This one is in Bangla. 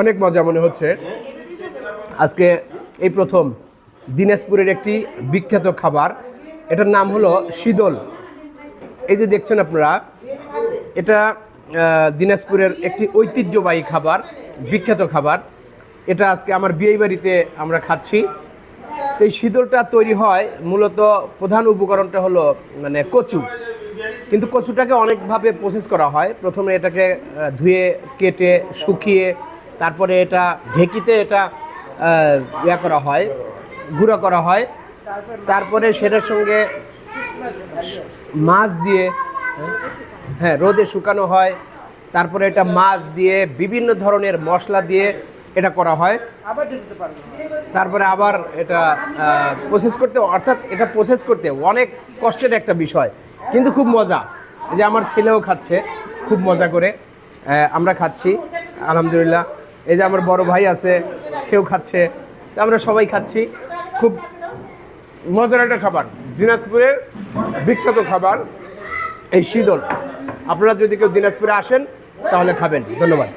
অনেক মজা মনে হচ্ছে। আজকে এই প্রথম দিনাজপুরের একটি বিখ্যাত খাবার, এটার নাম হলো শীদল। এই যে দেখছেন আপনারা, এটা দিনাজপুরের একটি ঐতিহ্যবাহী খাবার, বিখ্যাত খাবার। এটা আজকে আমার বিয়ে বাড়িতে আমরা খাচ্ছি। এই শীদলটা তৈরি হয় মূলত, প্রধান উপকরণটা হলো মানে কচু, কিন্তু কচুটাকে অনেকভাবে প্রসেস করা হয়। প্রথমে এটাকে ধুয়ে কেটে শুকিয়ে তারপরে এটা ঢেকিতে এটা ইয়া করা হয়, গুঁড়া করা হয়। তারপরে সেটার সঙ্গে মাছ দিয়ে, হ্যাঁ, রোদে শুকানো হয়। তারপরে এটা মাছ দিয়ে বিভিন্ন ধরনের মশলা দিয়ে এটা করা হয়। তারপরে আবার এটা প্রসেস করতে, অর্থাৎ এটা প্রসেস করতে অনেক কষ্টের একটা বিষয়, কিন্তু খুব মজা। এই যে আমার ছেলেও খাচ্ছে খুব মজা করে, আমরা খাচ্ছি আলহামদুলিল্লাহ। এই যে আমার বড় ভাই আছে, সেও খাচ্ছে, আমরা সবাই খাচ্ছি। খুব মজার একটা খাবার, দিনাজপুরের বিখ্যাত খাবার এই শীদল। আপনারা যদি কেউ দিনাজপুরে আসেন তাহলে খাবেন। ধন্যবাদ।